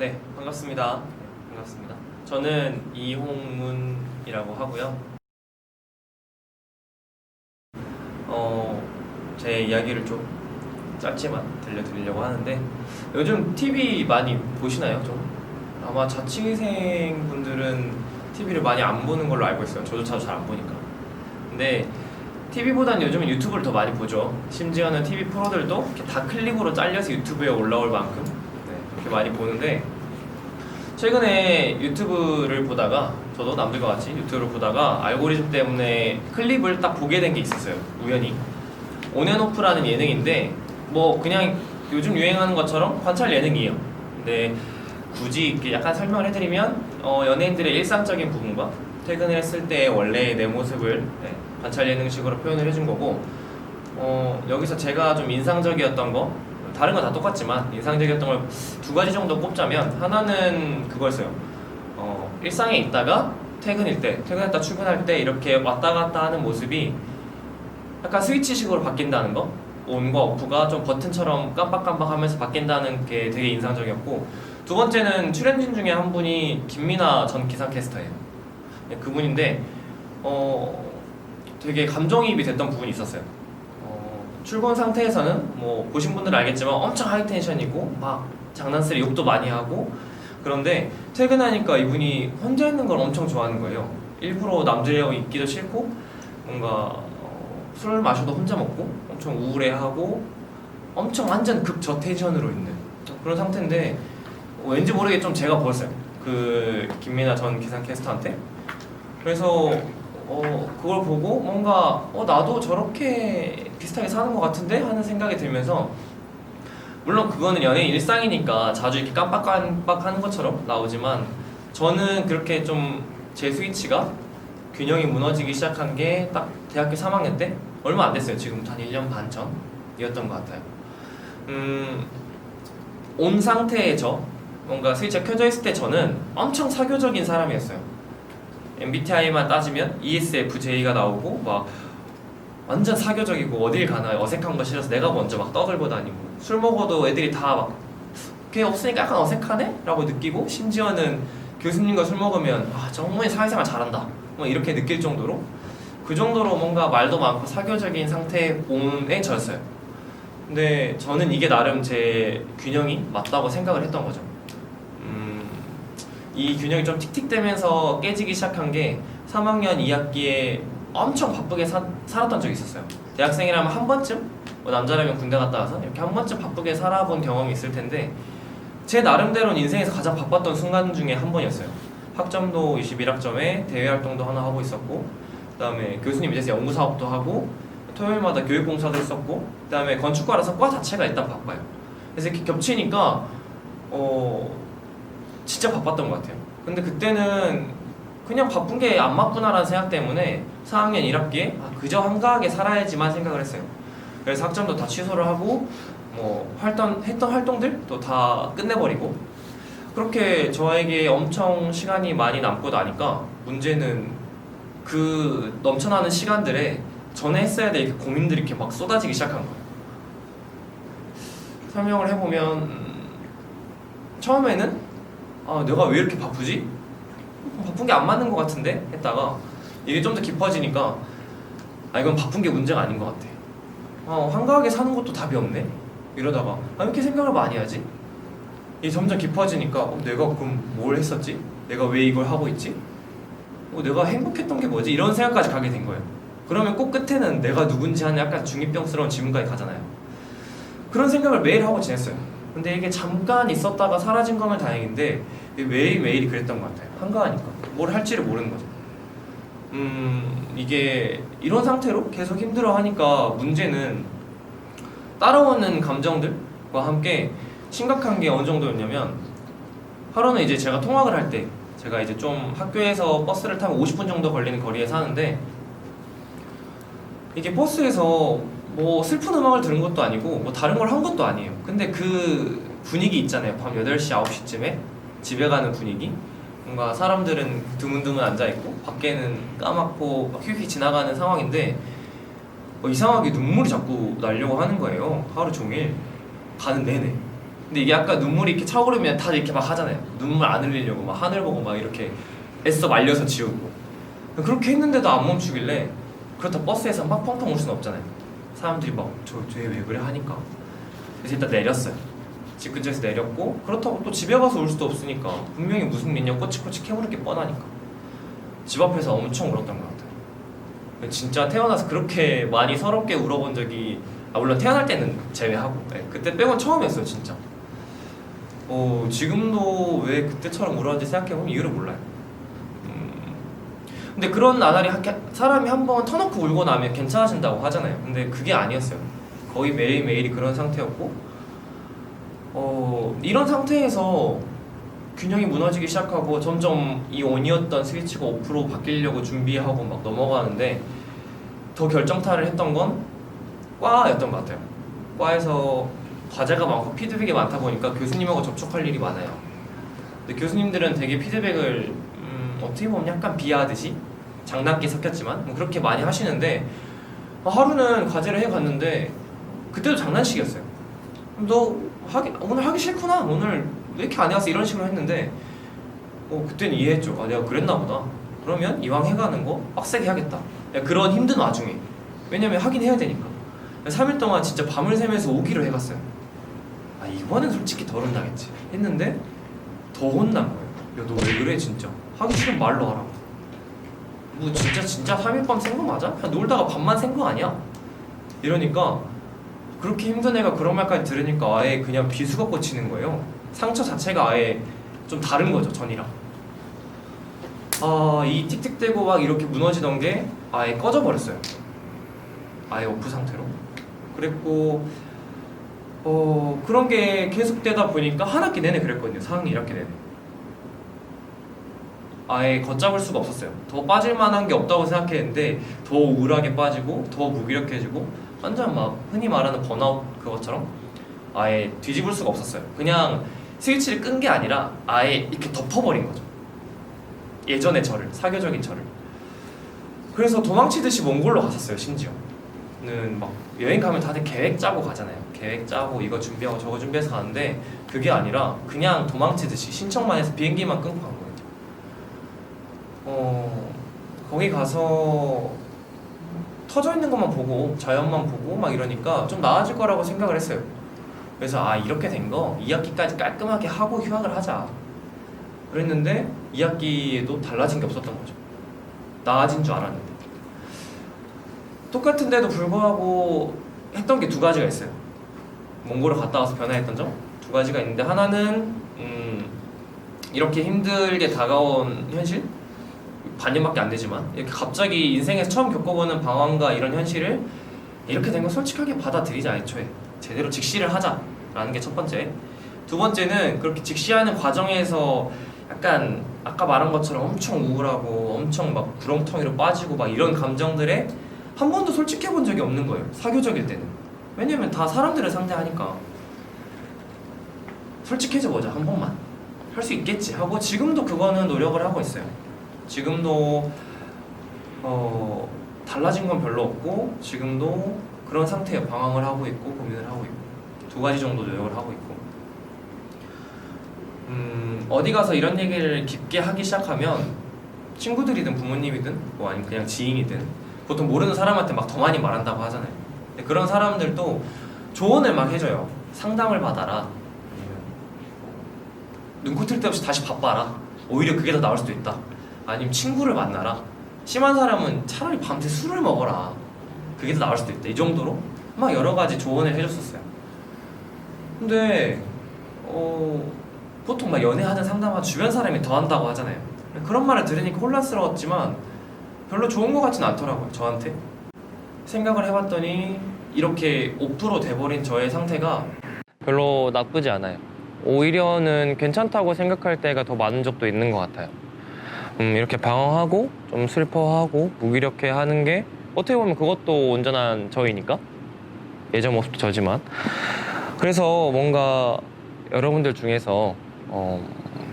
네, 반갑습니다. 반갑습니다. 저는 이홍문이라고 하고요. 제 이야기를 좀 짧지만 들려드리려고 하는데 요즘 TV 많이 보시나요? 좀? 아마 자취생 분들은 TV를 많이 안 보는 걸로 알고 있어요. 저조차도 잘 안 보니까. 근데 TV보다는 요즘은 유튜브를 더 많이 보죠. 심지어는 TV 프로들도 이렇게 다 클립으로 잘려서 유튜브에 올라올 만큼 그렇게 많이 보는데 최근에 유튜브를 보다가 저도 남들과 같이 유튜브를 보다가 알고리즘 때문에 클립을 딱 보게 된 게 있었어요. 우연히 온앤오프라는 예능인데 뭐 그냥 요즘 유행하는 것처럼 관찰 예능이에요. 근데 굳이 이렇게 약간 설명을 해드리면 연예인들의 일상적인 부분과 퇴근을 했을 때 원래의 내 모습을 관찰 예능식으로 표현을 해준 거고 여기서 제가 좀 인상적이었던 거 다른 건 다 똑같지만 인상적이었던 걸 두 가지 정도 꼽자면 하나는 그거였어요. 일상에 있다가 퇴근했다 출근할 때 이렇게 왔다 갔다 하는 모습이 약간 스위치식으로 바뀐다는 거, 온과 오프가 좀 버튼처럼 깜빡깜빡 하면서 바뀐다는 게 되게 인상적이었고, 두 번째는 출연진 중에 한 분이 김미나 전 기상캐스터예요. 그분인데 되게 감정이입이 됐던 부분이 있었어요. 출근 상태에서는 뭐 보신 분들은 알겠지만 엄청 하이텐션이고 막 장난스레 욕도 많이 하고, 그런데 퇴근하니까 이분이 혼자 있는 걸 엄청 좋아하는 거예요. 일부러 남들하고 있기도 싫고 뭔가 술을 마셔도 혼자 먹고 엄청 우울해하고 엄청 완전 극저텐션으로 있는 그런 상태인데 왠지 모르게 좀 제가 보였어요. 그 김민아 전 기상캐스터한테. 그래서 그걸 보고 뭔가 나도 저렇게 비슷하게 사는 것 같은데 하는 생각이 들면서, 물론 그거는 연예인 일상이니까 자주 이렇게 깜빡깜빡 하는 것처럼 나오지만 저는 그렇게 좀 제 스위치가 균형이 무너지기 시작한 게 딱 대학교 3학년 때 얼마 안 됐어요. 지금 한 1년 반 전이었던 것 같아요. 온 상태의 뭔가 스위치가 켜져 있을 때 저는 엄청 사교적인 사람이었어요. MBTI만 따지면 ESFJ가 나오고 막 완전 사교적이고 어딜 가나 어색한 거 싫어서 내가 먼저 막 떠들고 다니고, 술 먹어도 애들이 다 막 걔 없으니까 약간 어색하네? 라고 느끼고, 심지어는 교수님과 술 먹으면 정말 사회생활 잘한다 뭐 이렇게 느낄 정도로, 그 정도로 뭔가 말도 많고 사교적인 상태의 몸에 저였어요. 근데 저는 이게 나름 제 균형이 맞다고 생각을 했던 거죠. 이 균형이 좀 틱틱대면서 깨지기 시작한 게 3학년 2학기에 엄청 바쁘게 살았던 적이 있었어요. 대학생이라면 한 번쯤, 뭐 남자라면 군대 갔다 와서 이렇게 한 번쯤 바쁘게 살아본 경험이 있을 텐데, 제 나름대로는 인생에서 가장 바빴던 순간 중에 한 번이었어요. 학점도 21학점에 대외 활동도 하나 하고 있었고, 그 다음에 교수님 밑에서 연구사업도 하고, 토요일마다 교육봉사도 했었고, 그 다음에 건축과라서 과 자체가 일단 바빠요. 그래서 이렇게 겹치니까 진짜 바빴던 것 같아요. 근데 그때는 그냥 바쁜 게 안 맞구나라는 생각 때문에 4학년 1학기에 그저 한가하게 살아야지만 생각을 했어요. 그래서 학점도 다 취소를 하고 뭐 했던 활동들도 다 끝내버리고, 그렇게 저에게 엄청 시간이 많이 남고 나니까 문제는 그 넘쳐나는 시간들에 전에 했어야 될 고민들이 이렇게 막 쏟아지기 시작한 거예요. 설명을 해보면 처음에는 내가 왜 이렇게 바쁘지? 바쁜 게 안 맞는 것 같은데? 했다가 이게 좀 더 깊어지니까 이건 바쁜 게 문제가 아닌 것 같아. 한가하게 사는 것도 답이 없네? 이러다가 왜 이렇게 생각을 많이 하지? 이게 점점 깊어지니까 내가 그럼 뭘 했었지? 내가 왜 이걸 하고 있지? 내가 행복했던 게 뭐지? 이런 생각까지 가게 된 거예요. 그러면 꼭 끝에는 내가 누군지 하는 약간 중이병스러운 질문까지 가잖아요. 그런 생각을 매일 하고 지냈어요. 근데 이게 잠깐 있었다가 사라진 거면 다행인데 매일매일이 그랬던 것 같아요. 한가하니까 뭘 할지를 모르는 거죠. 이게 이런 상태로 계속 힘들어하니까 문제는 따라오는 감정들과 함께 심각한 게 어느 정도였냐면, 하루는 이제 제가 통학을 할 때, 제가 이제 좀 학교에서 버스를 타면 50분 정도 걸리는 거리에 사는데, 이게 버스에서 뭐 슬픈 음악을 들은 것도 아니고 뭐 다른 걸 한 것도 아니에요. 근데 그 분위기 있잖아요. 밤 8시, 9시쯤에 집에 가는 분위기. 뭔가 사람들은 드문드문 앉아있고 밖에는 까맣고 막 휙휙 지나가는 상황인데 이상하게 눈물이 자꾸 나려고 하는 거예요. 하루 종일 가는 내내. 근데 이게 약간 눈물이 이렇게 차오르면 다들 이렇게 막 하잖아요. 눈물 안 흘리려고 막 하늘 보고 막 이렇게 애써 말려서 지우고. 그렇게 했는데도 안 멈추길래, 그렇다 버스에서 막 펑펑 울 수는 없잖아요. 사람들이 막 쟤 왜 그래 하니까. 그래서 일단 내렸어요. 집 근처에서 내렸고, 그렇다고 또 집에 가서 울 수도 없으니까 분명히 무슨 일이냐 꼬치꼬치 캐물을 게 뻔하니까 집 앞에서 엄청 울었던 것 같아요. 진짜 태어나서 그렇게 많이 서럽게 울어본 적이, 물론 태어날 때는 제외하고, 네, 그때 빼곤 처음이었어요 진짜. 지금도 왜 그때처럼 울었는지 생각해보면 이유를 몰라요. 근데 그런 나날이 사람이 한번 터놓고 울고 나면 괜찮아진다고 하잖아요. 근데 그게 아니었어요. 거의 매일매일이 그런 상태였고, 이런 상태에서 균형이 무너지기 시작하고 점점 이 온이었던 스위치가 오프로 바뀌려고 준비하고 막 넘어가는데, 더 결정타를 했던 건 과였던 것 같아요. 과에서 과제가 많고 피드백이 많다 보니까 교수님하고 접촉할 일이 많아요. 근데 교수님들은 되게 피드백을 어떻게 보면 약간 비하하듯이 장난기 섞였지만 뭐 그렇게 많이 하시는데, 하루는 과제를 해갔는데 그때도 장난식이었어요. 너 오늘 하기 싫구나, 오늘 왜 이렇게 안 해왔어, 이런 식으로 했는데 그때는 이해했죠. 내가 그랬나 보다. 그러면 이왕 해가는 거 빡세게 해야겠다. 그런 힘든 와중에, 왜냐면 하긴 해야 되니까 3일 동안 진짜 밤을 새면서 오기를 해갔어요. 이번엔 솔직히 덜 혼나겠지 했는데 더 혼난 거예요. 야, 너 왜 그래 진짜. 하기 싫으면 말로 하라고. 뭐 진짜 3일 밤 센 거 맞아? 그냥 놀다가 밤만 센 거 아니야? 이러니까, 그렇게 힘든 애가 그런 말까지 들으니까 아예 그냥 비수가 꽂히는 거예요. 상처 자체가 아예 좀 다른 거죠, 전이랑. 이 틱틱대고 막 이렇게 무너지던 게 아예 꺼져버렸어요. 아예 오프 상태로. 그랬고, 그런 게 계속되다 보니까 한 학기 내내 그랬거든요. 4학년 1학기 내내. 아예 걷잡을 수가 없었어요. 더 빠질 만한 게 없다고 생각했는데 더 우울하게 빠지고 더 무기력해지고, 완전 막 흔히 말하는 번아웃 그것처럼 아예 뒤집을 수가 없었어요. 그냥 스위치를 끈 게 아니라 아예 이렇게 덮어버린 거죠. 예전의 저를, 사교적인 저를. 그래서 도망치듯이 몽골로 갔었어요. 심지어는 막 여행 가면 다들 계획 짜고 가잖아요. 계획 짜고 이거 준비하고 저거 준비해서 가는데, 그게 아니라 그냥 도망치듯이 신청만 해서 비행기만 끊고 간 거예요. 거기 가서 터져 있는 것만 보고 자연만 보고 막 이러니까 좀 나아질 거라고 생각을 했어요. 그래서 이렇게 된 거 2학기까지 깔끔하게 하고 휴학을 하자 그랬는데, 2학기에도 달라진 게 없었던 거죠. 나아진 줄 알았는데. 똑같은데도 불구하고 했던 게 두 가지가 있어요. 몽골을 갔다 와서 변화했던 점 두 가지가 있는데, 하나는 이렇게 힘들게 다가온 현실, 반년밖에 안 되지만 이렇게 갑자기 인생에서 처음 겪어보는 방황과 이런 현실을 이렇게 된 거 솔직하게 받아들이자. 애초에 제대로 직시를 하자라는 게 첫 번째. 두 번째는 그렇게 직시하는 과정에서 약간 아까 말한 것처럼 엄청 우울하고 엄청 막 구렁텅이로 빠지고 막 이런 감정들에 한 번도 솔직해 본 적이 없는 거예요. 사교적일 때는. 왜냐면 다 사람들을 상대하니까 솔직해져 보자, 한 번만 할 수 있겠지 하고, 지금도 그거는 노력을 하고 있어요. 지금도 달라진 건 별로 없고, 지금도 그런 상태에 방황을 하고 있고 고민을 하고 있고, 두 가지 정도 노력을 하고 있고. 어디 가서 이런 얘기를 깊게 하기 시작하면 친구들이든 부모님이든 뭐 아니면 그냥 지인이든 보통 모르는 사람한테 막 더 많이 말한다고 하잖아요. 근데 그런 사람들도 조언을 막 해줘요. 상담을 받아라, 눈코 틀 데 없이 다시 바빠라, 오히려 그게 더 나을 수도 있다, 아니면 친구를 만나라, 심한 사람은 차라리 밤새 술을 먹어라, 그게 더 나을 수도 있다, 이 정도로 막 여러 가지 조언을 해줬었어요. 근데 보통 막 연애하든 상담하든 주변 사람이 더 한다고 하잖아요. 그런 말을 들으니까 혼란스러웠지만 별로 좋은 것 같진 않더라고요, 저한테. 생각을 해봤더니 이렇게 5% 돼버린 저의 상태가 별로 나쁘지 않아요. 오히려는 괜찮다고 생각할 때가 더 많은 적도 있는 것 같아요. 이렇게 방황하고 좀 슬퍼하고 무기력해 하는 게 어떻게 보면 그것도 온전한 저이니까, 예전 모습도 저지만. 그래서 뭔가 여러분들 중에서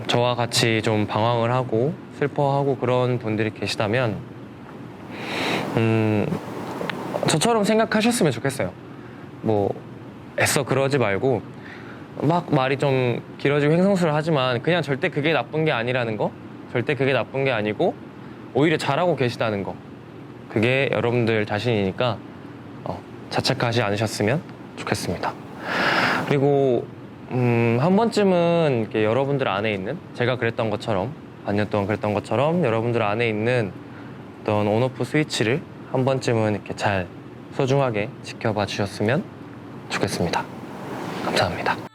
저와 같이 좀 방황을 하고 슬퍼하고 그런 분들이 계시다면 저처럼 생각하셨으면 좋겠어요. 뭐 애써 그러지 말고 막 말이 좀 길어지고 횡성스러하지만 그냥 절대 그게 나쁜 게 아니라는 거, 절대 그게 나쁜 게 아니고 오히려 잘하고 계시다는 거, 그게 여러분들 자신이니까 자책하지 않으셨으면 좋겠습니다. 그리고 한 번쯤은 이렇게 여러분들 안에 있는, 제가 그랬던 것처럼 반년 동안 그랬던 것처럼 여러분들 안에 있는 어떤 온오프 스위치를 한 번쯤은 이렇게 잘 소중하게 지켜봐 주셨으면 좋겠습니다. 감사합니다.